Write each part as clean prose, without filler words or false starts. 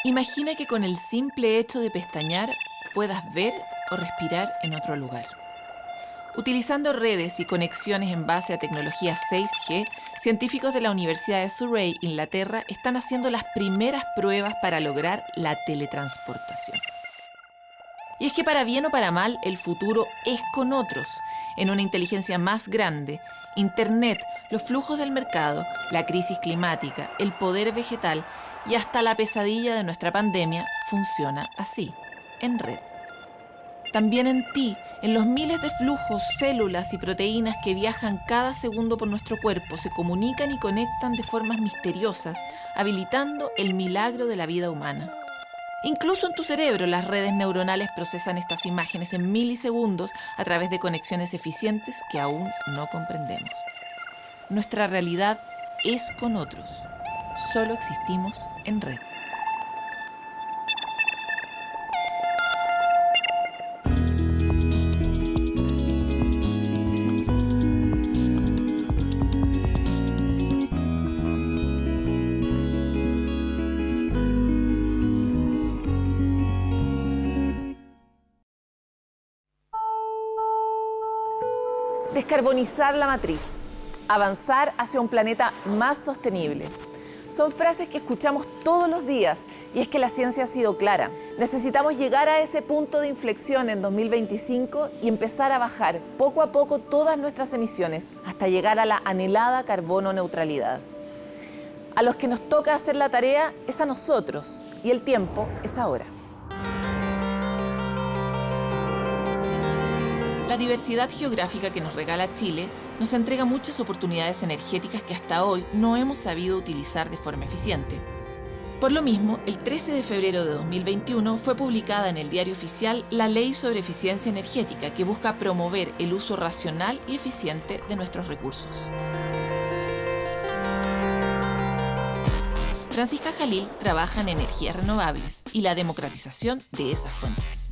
Imagina que con el simple hecho de pestañear puedas ver o respirar en otro lugar. Utilizando redes y conexiones en base a tecnología 6G, científicos de la Universidad de Surrey, Inglaterra, están haciendo las primeras pruebas para lograr la teletransportación. Y es que para bien o para mal, el futuro es con otros, en una inteligencia más grande. Internet, los flujos del mercado, la crisis climática, el poder vegetal y hasta la pesadilla de nuestra pandemia funciona así, en red. También en ti, en los miles de flujos, células y proteínas que viajan cada segundo por nuestro cuerpo, se comunican y conectan de formas misteriosas, habilitando el milagro de la vida humana. Incluso en tu cerebro, las redes neuronales procesan estas imágenes en milisegundos a través de conexiones eficientes que aún no comprendemos. Nuestra realidad es con otros. Solo existimos en red. Descarbonizar la matriz, avanzar hacia un planeta más sostenible. Son frases que escuchamos todos los días y es que la ciencia ha sido clara. Necesitamos llegar a ese punto de inflexión en 2025 y empezar a bajar poco a poco todas nuestras emisiones hasta llegar a la anhelada carbono neutralidad. A los que nos toca hacer la tarea es a nosotros y el tiempo es ahora. La diversidad geográfica que nos regala Chile nos entrega muchas oportunidades energéticas que hasta hoy no hemos sabido utilizar de forma eficiente. Por lo mismo, el 13 de febrero de 2021 fue publicada en el Diario Oficial la Ley sobre Eficiencia Energética, que busca promover el uso racional y eficiente de nuestros recursos. Francisca Jalil trabaja en energías renovables y la democratización de esas fuentes.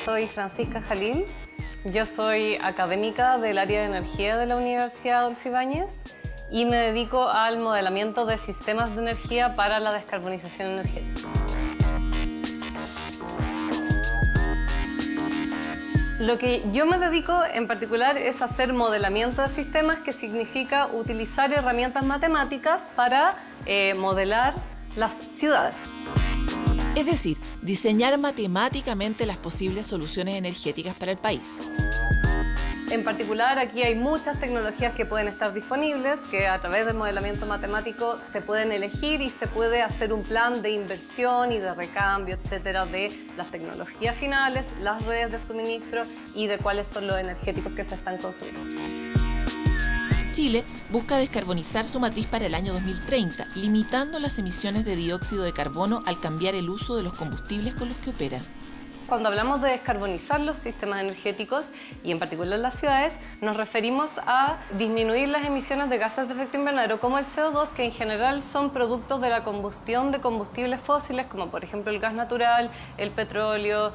Soy Francisca Jalil, yo soy académica del área de energía de la Universidad Adolfo Ibáñez y me dedico al modelamiento de sistemas de energía para la descarbonización energética. Lo que yo me dedico en particular es hacer modelamiento de sistemas, que significa utilizar herramientas matemáticas para modelar las ciudades. Es decir, diseñar matemáticamente las posibles soluciones energéticas para el país. En particular, aquí hay muchas tecnologías que pueden estar disponibles, que a través del modelamiento matemático se pueden elegir y se puede hacer un plan de inversión y de recambio, etcétera, de las tecnologías finales, las redes de suministro y de cuáles son los energéticos que se están consumiendo. Chile busca descarbonizar su matriz para el año 2030, limitando las emisiones de dióxido de carbono al cambiar el uso de los combustibles con los que opera. Cuando hablamos de descarbonizar los sistemas energéticos, y en particular las ciudades, nos referimos a disminuir las emisiones de gases de efecto invernadero, como el CO2, que en general son productos de la combustión de combustibles fósiles, como por ejemplo el gas natural, el petróleo,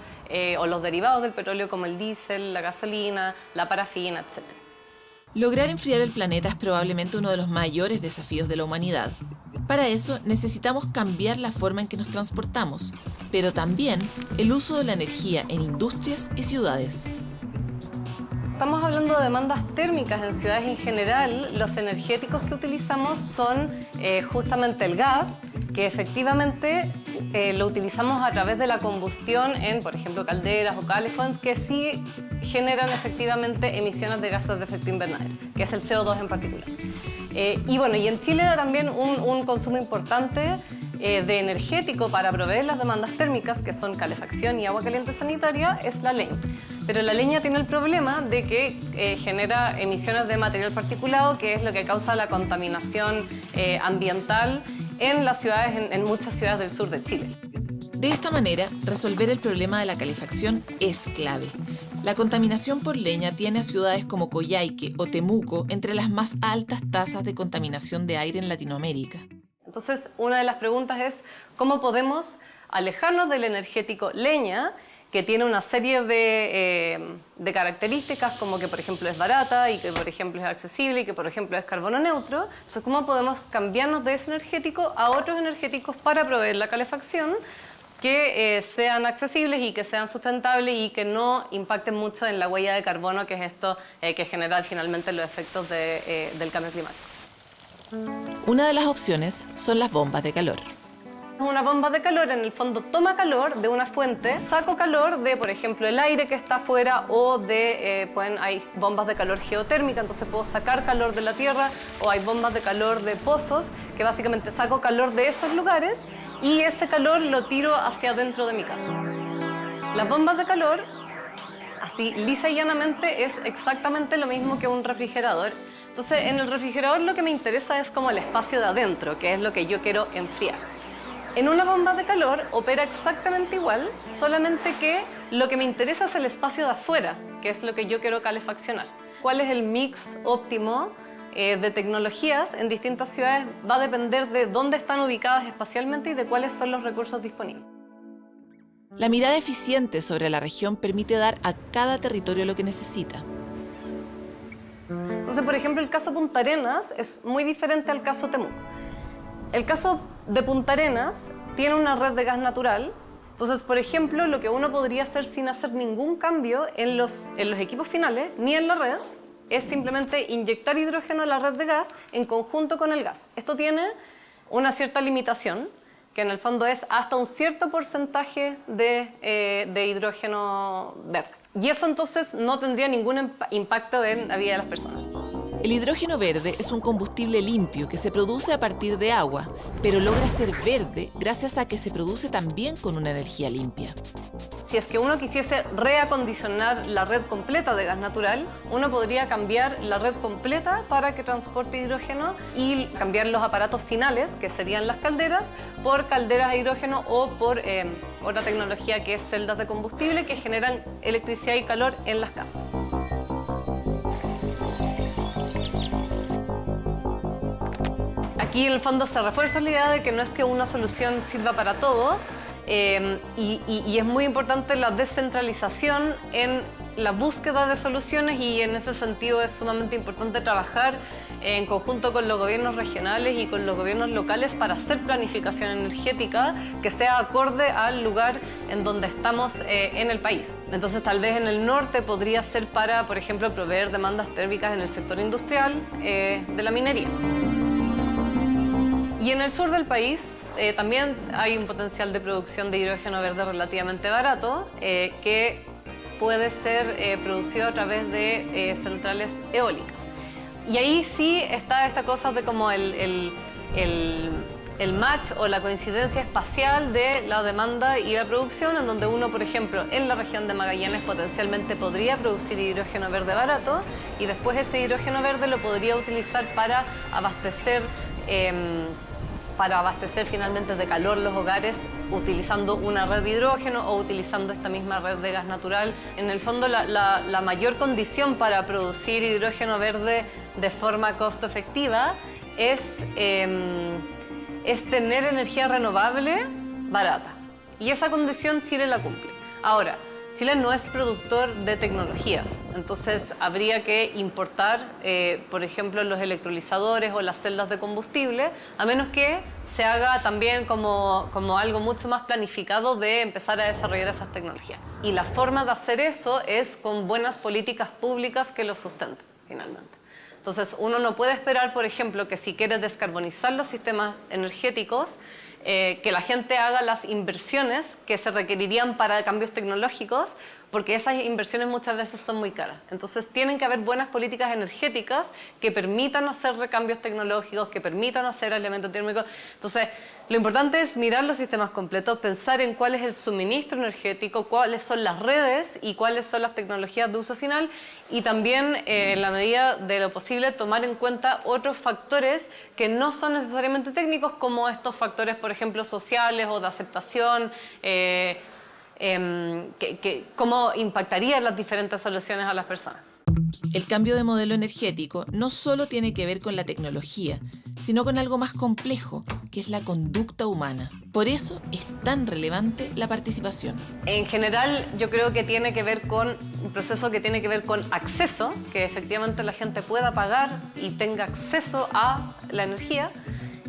o los derivados del petróleo como el diésel, la gasolina, la parafina, etc. Lograr enfriar el planeta es probablemente uno de los mayores desafíos de la humanidad. Para eso necesitamos cambiar la forma en que nos transportamos, pero también el uso de la energía en industrias y ciudades. Estamos hablando de demandas térmicas en ciudades en general. Los energéticos que utilizamos son justamente el gas, que efectivamente lo utilizamos a través de la combustión en, por ejemplo, calderas o calefón, que sí generan efectivamente emisiones de gases de efecto invernadero, que es el CO2 en particular. Y en Chile también un consumo importante de energético para proveer las demandas térmicas, que son calefacción y agua caliente sanitaria, es la leña. Pero la leña tiene el problema de que genera emisiones de material particulado, que es lo que causa la contaminación ambiental en las ciudades, en muchas ciudades del sur de Chile. De esta manera, resolver el problema de la calefacción es clave. La contaminación por leña tiene a ciudades como Coyhaique o Temuco entre las más altas tasas de contaminación de aire en Latinoamérica. Entonces, una de las preguntas es ¿cómo podemos alejarnos del energético leña que tiene una serie de características, como que por ejemplo es barata y que por ejemplo es accesible y que por ejemplo es carbono neutro. Entonces, ¿cómo podemos cambiarnos de ese energético a otros energéticos para proveer la calefacción que sean accesibles y que sean sustentables y que no impacten mucho en la huella de carbono, que es esto que genera finalmente los efectos del cambio climático? Una de las opciones son las bombas de calor. Una bomba de calor en el fondo toma calor de una fuente, saco calor de, por ejemplo, el aire que está afuera o hay bombas de calor geotérmica, entonces puedo sacar calor de la tierra, o hay bombas de calor de pozos, que básicamente saco calor de esos lugares y ese calor lo tiro hacia adentro de mi casa. Las bombas de calor, así lisa y llanamente, es exactamente lo mismo que un refrigerador. Entonces, en el refrigerador lo que me interesa es como el espacio de adentro, que es lo que yo quiero enfriar. En una bomba de calor opera exactamente igual, solamente que lo que me interesa es el espacio de afuera, que es lo que yo quiero calefaccionar. ¿Cuál es el mix óptimo de tecnologías en distintas ciudades? Va a depender de dónde están ubicadas espacialmente y de cuáles son los recursos disponibles. La mirada eficiente sobre la región permite dar a cada territorio lo que necesita. Entonces, por ejemplo, el caso Punta Arenas es muy diferente al caso Temuco. El caso de Punta Arenas tiene una red de gas natural. Entonces, por ejemplo, lo que uno podría hacer sin hacer ningún cambio en los equipos finales, ni en la red, es simplemente inyectar hidrógeno a la red de gas en conjunto con el gas. Esto tiene una cierta limitación, que en el fondo es hasta un cierto porcentaje de hidrógeno verde. Y eso entonces no tendría ningún impacto en la vida de las personas. El hidrógeno verde es un combustible limpio que se produce a partir de agua, pero logra ser verde gracias a que se produce también con una energía limpia. Si es que uno quisiese reacondicionar la red completa de gas natural, uno podría cambiar la red completa para que transporte hidrógeno y cambiar los aparatos finales, que serían las calderas, por calderas de hidrógeno o por otra tecnología que es celdas de combustible que generan electricidad y calor en las casas. Aquí en el fondo se refuerza la idea de que no es que una solución sirva para todo y es muy importante la descentralización en la búsqueda de soluciones, y en ese sentido es sumamente importante trabajar en conjunto con los gobiernos regionales y con los gobiernos locales para hacer planificación energética que sea acorde al lugar en donde estamos en el país. Entonces, tal vez en el norte podría ser para, por ejemplo, proveer demandas térmicas en el sector industrial de la minería. Y en el sur del país también hay un potencial de producción de hidrógeno verde relativamente barato que puede ser producido a través de centrales eólicas. Y ahí sí está esta cosa de como el match o la coincidencia espacial de la demanda y la producción, en donde uno, por ejemplo, en la región de Magallanes potencialmente podría producir hidrógeno verde barato y después ese hidrógeno verde lo podría utilizar para abastecer finalmente de calor los hogares utilizando una red de hidrógeno o utilizando esta misma red de gas natural. En el fondo, la mayor condición para producir hidrógeno verde de forma costo efectiva es tener energía renovable barata. Y esa condición Chile la cumple. Ahora, Chile no es productor de tecnologías, entonces habría que importar, por ejemplo, los electrolizadores o las celdas de combustible, a menos que se haga también como algo mucho más planificado de empezar a desarrollar esas tecnologías. Y la forma de hacer eso es con buenas políticas públicas que lo sustenten, finalmente. Entonces, uno no puede esperar, por ejemplo, que si quiere descarbonizar los sistemas energéticos, que la gente haga las inversiones que se requerirían para cambios tecnológicos, porque esas inversiones muchas veces son muy caras. Entonces tienen que haber buenas políticas energéticas que permitan hacer recambios tecnológicos, que permitan hacer elementos térmicos. Entonces, lo importante es mirar los sistemas completos, pensar en cuál es el suministro energético, cuáles son las redes y cuáles son las tecnologías de uso final, y también, en la medida de lo posible, tomar en cuenta otros factores que no son necesariamente técnicos, como estos factores, por ejemplo, sociales o de aceptación, cómo impactarían las diferentes soluciones a las personas. El cambio de modelo energético no solo tiene que ver con la tecnología, sino con algo más complejo, que es la conducta humana. Por eso es tan relevante la participación. En general, yo creo que tiene que ver con un proceso que tiene que ver con acceso, que efectivamente la gente pueda pagar y tenga acceso a la energía,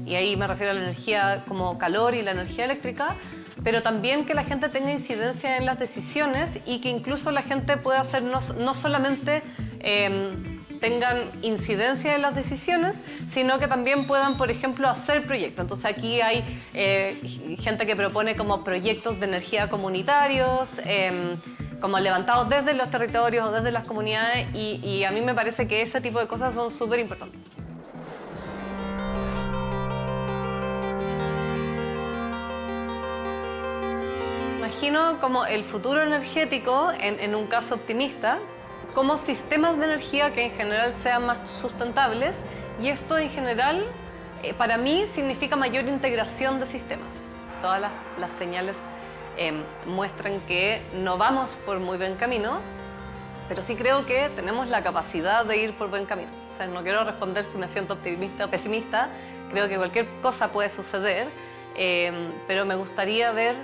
y ahí me refiero a la energía como calor y la energía eléctrica, pero también que la gente tenga incidencia en las decisiones y que incluso la gente pueda hacer no solamente tengan incidencia en las decisiones, sino que también puedan, por ejemplo, hacer proyectos. Entonces aquí hay gente que propone como proyectos de energía comunitarios, como levantados desde los territorios o desde las comunidades, y a mí me parece que ese tipo de cosas son súper importantes. Imagino como el futuro energético, en un caso optimista, como sistemas de energía que en general sean más sustentables, y esto en general para mí significa mayor integración de sistemas. Todas las señales muestran que no vamos por muy buen camino, pero sí creo que tenemos la capacidad de ir por buen camino. O sea, no quiero responder si me siento optimista o pesimista, creo que cualquier cosa puede suceder. Pero me gustaría ver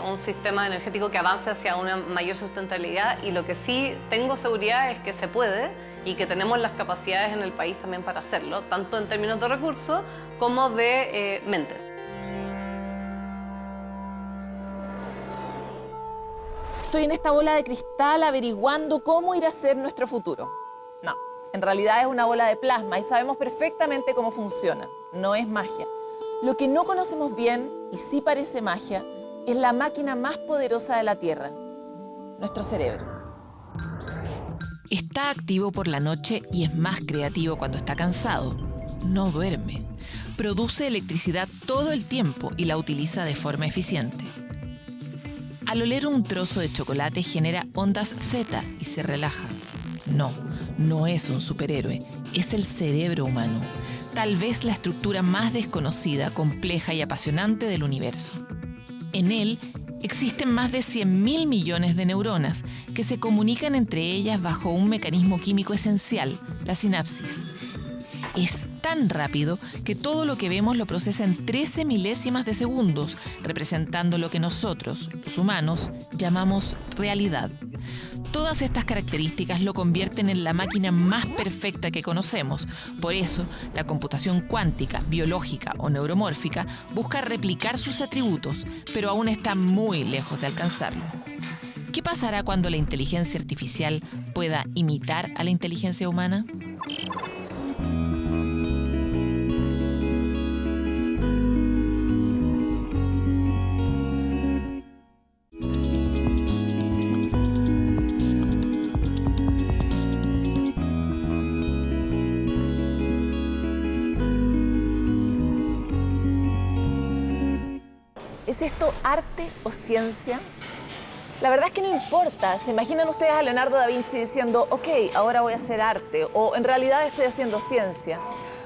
un sistema energético que avance hacia una mayor sustentabilidad, y lo que sí tengo seguridad es que se puede y que tenemos las capacidades en el país también para hacerlo, tanto en términos de recursos como de mentes. Estoy en esta bola de cristal averiguando cómo irá a ser nuestro futuro. No, en realidad es una bola de plasma y sabemos perfectamente cómo funciona. No es magia. Lo que no conocemos bien, y sí parece magia, es la máquina más poderosa de la Tierra, nuestro cerebro. Está activo por la noche y es más creativo cuando está cansado. No duerme. Produce electricidad todo el tiempo y la utiliza de forma eficiente. Al oler un trozo de chocolate genera ondas zeta y se relaja. No es un superhéroe, es el cerebro humano. Tal vez la estructura más desconocida, compleja y apasionante del universo. En él existen más de 100.000 millones de neuronas que se comunican entre ellas bajo un mecanismo químico esencial, la sinapsis. Es tan rápido que todo lo que vemos lo procesa en 13 milésimas de segundos, representando lo que nosotros, los humanos, llamamos realidad. Todas estas características lo convierten en la máquina más perfecta que conocemos. Por eso, la computación cuántica, biológica o neuromórfica busca replicar sus atributos, pero aún está muy lejos de alcanzarlo. ¿Qué pasará cuando la inteligencia artificial pueda imitar a la inteligencia humana? ¿Es esto arte o ciencia? La verdad es que no importa. ¿Se imaginan ustedes a Leonardo da Vinci diciendo, ok, ahora voy a hacer arte, o en realidad estoy haciendo ciencia?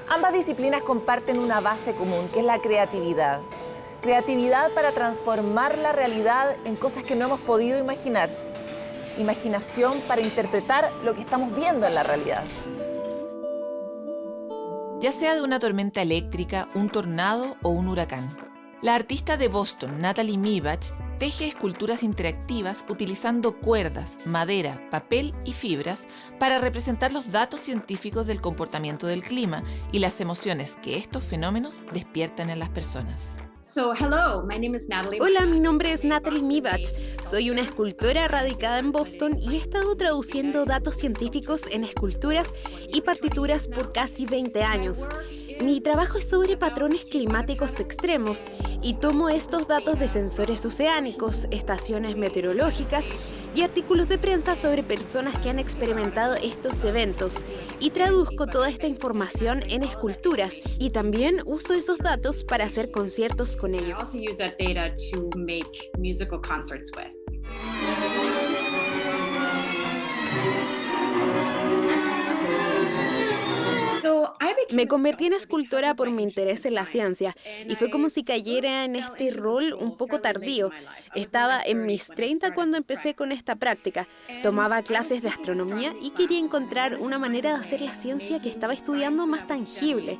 Ambas disciplinas comparten una base común, que es la creatividad. Creatividad para transformar la realidad en cosas que no hemos podido imaginar. Imaginación para interpretar lo que estamos viendo en la realidad. Ya sea de una tormenta eléctrica, un tornado o un huracán. La artista de Boston, Natalie Meebach, teje esculturas interactivas utilizando cuerdas, madera, papel y fibras para representar los datos científicos del comportamiento del clima y las emociones que estos fenómenos despiertan en las personas. Hola, mi nombre es Natalie Meebach. Soy una escultora radicada en Boston y he estado traduciendo datos científicos en esculturas y partituras por casi 20 años. Mi trabajo es sobre patrones climáticos extremos y tomo estos datos de sensores oceánicos, estaciones meteorológicas y artículos de prensa sobre personas que han experimentado estos eventos y traduzco toda esta información en esculturas y también uso esos datos para hacer conciertos con ellos. Me convertí en escultora por mi interés en la ciencia y fue como si cayera en este rol un poco tardío. Estaba en mis 30 cuando empecé con esta práctica. Tomaba clases de astronomía y quería encontrar una manera de hacer la ciencia que estaba estudiando más tangible.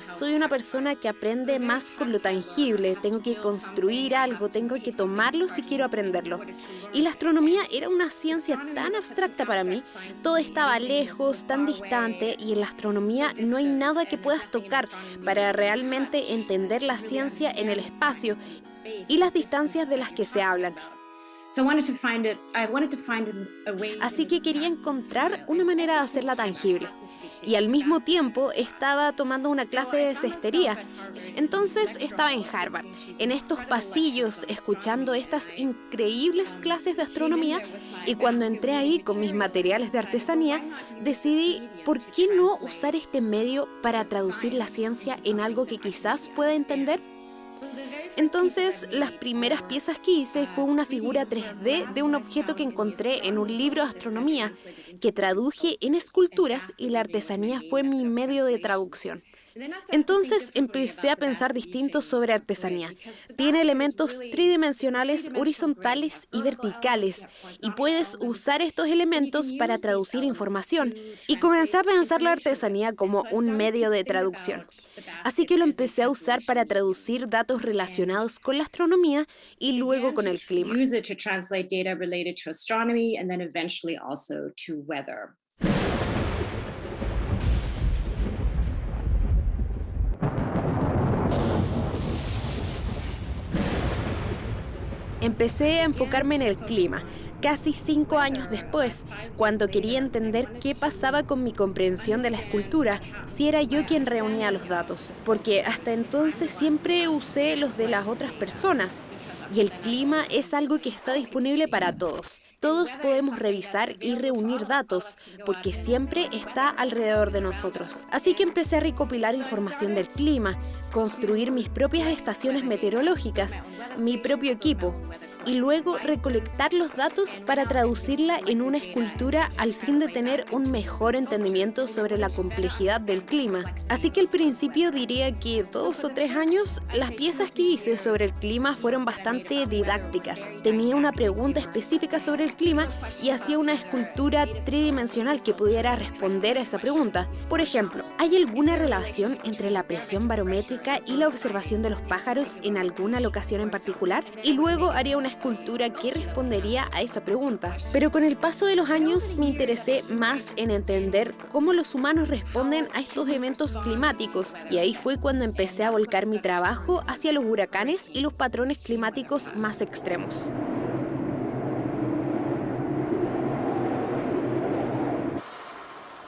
Soy una persona que aprende más con lo tangible. Tengo que construir algo, tengo que tomarlo si quiero aprenderlo. Y la astronomía era una ciencia tan abstracta para mí. Todo estaba lejos, tan distante, y en la astronomía no hay nada que puedas tocar para realmente entender la ciencia en el espacio y las distancias de las que se hablan. Así que quería encontrar una manera de hacerla tangible. Y al mismo tiempo estaba tomando una clase de cestería. Entonces estaba en Harvard, en estos pasillos, escuchando estas increíbles clases de astronomía, y cuando entré ahí con mis materiales de artesanía, decidí, ¿por qué no usar este medio para traducir la ciencia en algo que quizás pueda entender? Entonces, las primeras piezas que hice fue una figura 3D de un objeto que encontré en un libro de astronomía, que traduje en esculturas, y la artesanía fue mi medio de traducción. Entonces empecé a pensar distinto sobre artesanía. Tiene elementos tridimensionales, horizontales y verticales, y puedes usar estos elementos para traducir información. Y comencé a pensar la artesanía como un medio de traducción. Así que lo empecé a usar para traducir datos relacionados con la astronomía y luego con el clima. Empecé a enfocarme en el clima, casi 5 años después, cuando quería entender qué pasaba con mi comprensión de la escultura, si era yo quien reunía los datos, porque hasta entonces siempre usé los de las otras personas. Y el clima es algo que está disponible para todos. Todos podemos revisar y reunir datos, porque siempre está alrededor de nosotros. Así que empecé a recopilar información del clima, construir mis propias estaciones meteorológicas, mi propio equipo, y luego recolectar los datos para traducirla en una escultura al fin de tener un mejor entendimiento sobre la complejidad del clima. Así que al principio diría que 2 o 3 años, las piezas que hice sobre el clima fueron bastante didácticas. Tenía una pregunta específica sobre el clima y hacía una escultura tridimensional que pudiera responder a esa pregunta. Por ejemplo, ¿hay alguna relación entre la presión barométrica y la observación de los pájaros en alguna locación en particular? Y luego haría una escultura que respondería a esa pregunta. Pero con el paso de los años me interesé más en entender cómo los humanos responden a estos eventos climáticos, y ahí fue cuando empecé a volcar mi trabajo hacia los huracanes y los patrones climáticos más extremos.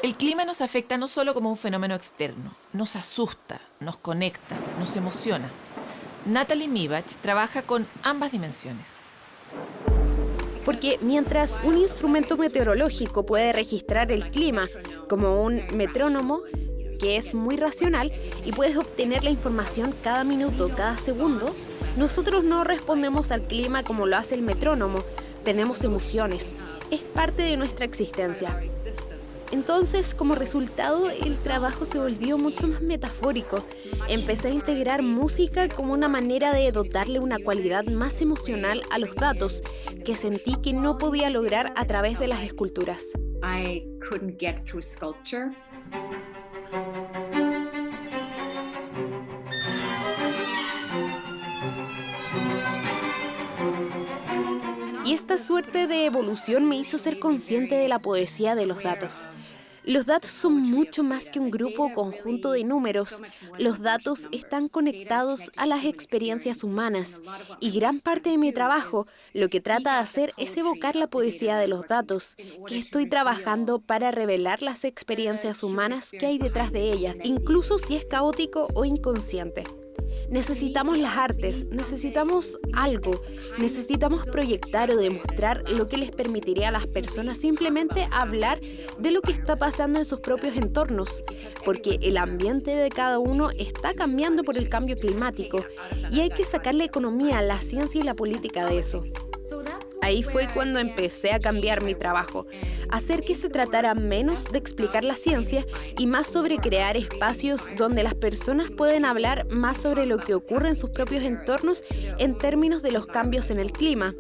El clima nos afecta no solo como un fenómeno externo, nos asusta, nos conecta, nos emociona. Natalie Mivach trabaja con ambas dimensiones. Porque mientras un instrumento meteorológico puede registrar el clima como un metrónomo, que es muy racional, y puedes obtener la información cada minuto, cada segundo, nosotros no respondemos al clima como lo hace el metrónomo. Tenemos emociones, es parte de nuestra existencia. Entonces, como resultado, el trabajo se volvió mucho más metafórico. Empecé a integrar música como una manera de dotarle una cualidad más emocional a los datos, que sentí que no podía lograr a través de las esculturas. I couldn't get through sculpture. Y esta suerte de evolución me hizo ser consciente de la poesía de los datos. Los datos son mucho más que un grupo o conjunto de números. Los datos están conectados a las experiencias humanas, y gran parte de mi trabajo lo que trata de hacer es evocar la poesía de los datos, que estoy trabajando para revelar las experiencias humanas que hay detrás de ella, incluso si es caótico o inconsciente. Necesitamos las artes, necesitamos algo, necesitamos proyectar o demostrar lo que les permitiría a las personas simplemente hablar de lo que está pasando en sus propios entornos, porque el ambiente de cada uno está cambiando por el cambio climático y hay que sacar la economía, la ciencia y la política de eso. Ahí fue cuando empecé a cambiar mi trabajo, hacer que se tratara menos de explicar la ciencia y más sobre crear espacios donde las personas pueden hablar más sobre lo que ocurre en sus propios entornos en términos de los cambios en el clima.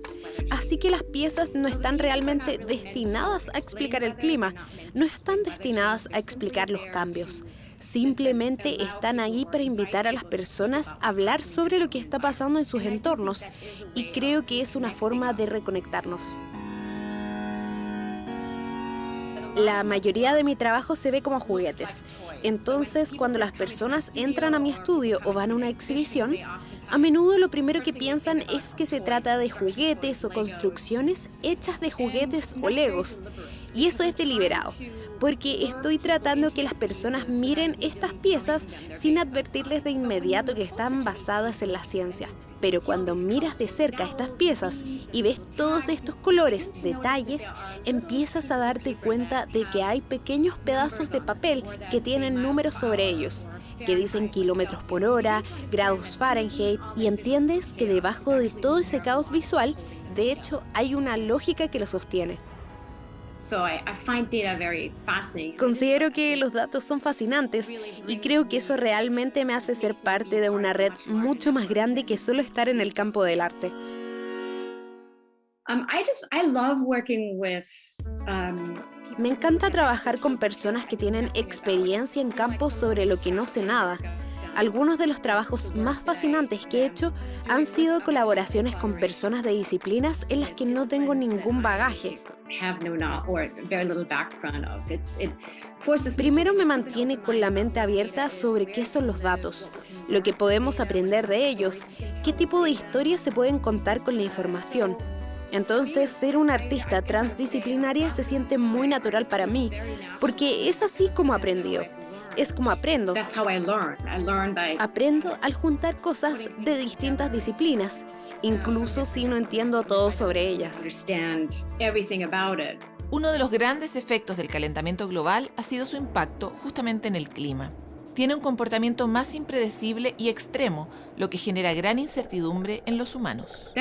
Así que las piezas no están realmente destinadas a explicar el clima, no están destinadas a explicar los cambios. Simplemente están ahí para invitar a las personas a hablar sobre lo que está pasando en sus entornos, y creo que es una forma de reconectarnos. La mayoría de mi trabajo se ve como juguetes. Entonces, cuando las personas entran a mi estudio o van a una exhibición, a menudo lo primero que piensan es que se trata de juguetes o construcciones hechas de juguetes o legos. Y eso es deliberado, porque estoy tratando que las personas miren estas piezas sin advertirles de inmediato que están basadas en la ciencia. Pero cuando miras de cerca estas piezas y ves todos estos colores, detalles, empiezas a darte cuenta de que hay pequeños pedazos de papel que tienen números sobre ellos, que dicen kilómetros por hora, grados Fahrenheit, y entiendes que debajo de todo ese caos visual, de hecho, hay una lógica que lo sostiene. Considero que los datos son fascinantes y creo que eso realmente me hace ser parte de una red mucho más grande que solo estar en el campo del arte. Me encanta trabajar con personas que tienen experiencia en campos sobre lo que no sé nada. Algunos de los trabajos más fascinantes que he hecho han sido colaboraciones con personas de disciplinas en las que no tengo ningún bagaje. Primero me mantiene con la mente abierta sobre qué son los datos, lo que podemos aprender de ellos, qué tipo de historias se pueden contar con la información. Entonces, ser una artista transdisciplinaria se siente muy natural para mí, porque es así como aprendí. Es como aprendo. Aprendo al juntar cosas de distintas disciplinas, incluso si no entiendo todo sobre ellas. Uno de los grandes efectos del calentamiento global ha sido su impacto justamente en el clima. Tiene un comportamiento más impredecible y extremo, lo que genera gran incertidumbre en los humanos.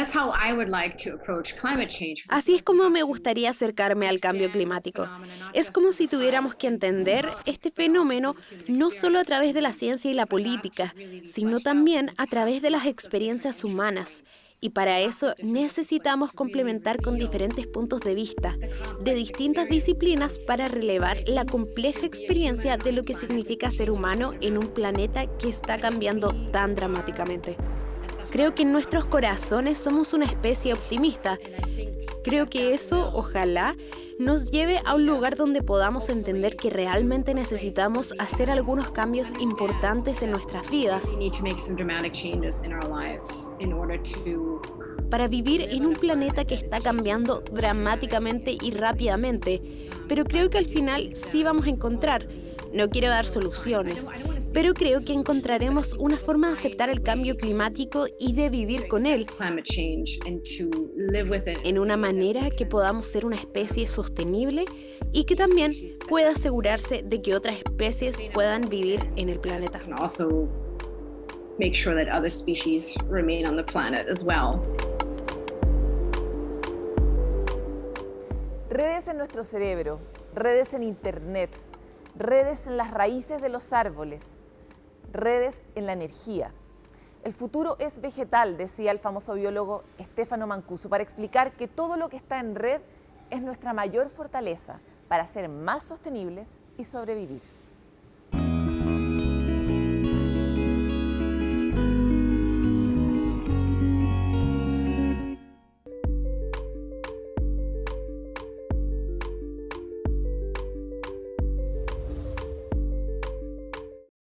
Así es como me gustaría acercarme al cambio climático. Es como si tuviéramos que entender este fenómeno no solo a través de la ciencia y la política, sino también a través de las experiencias humanas. Y para eso necesitamos complementar con diferentes puntos de vista, de distintas disciplinas, para relevar la compleja experiencia de lo que significa ser humano en un planeta que está cambiando tan dramáticamente. Creo que en nuestros corazones somos una especie optimista. Creo que eso, ojalá, nos lleve a un lugar donde podamos entender que realmente necesitamos hacer algunos cambios importantes en nuestras vidas para vivir en un planeta que está cambiando dramáticamente y rápidamente. Pero creo que al final sí vamos a encontrar. No quiero dar soluciones, pero creo que encontraremos una forma de aceptar el cambio climático y de vivir con él, en una manera que podamos ser una especie sostenible y que también pueda asegurarse de que otras especies puedan vivir en el planeta. Redes en nuestro cerebro, redes en Internet, redes en las raíces de los árboles, redes en la energía. El futuro es vegetal, decía el famoso biólogo Stefano Mancuso, para explicar que todo lo que está en red es nuestra mayor fortaleza para ser más sostenibles y sobrevivir.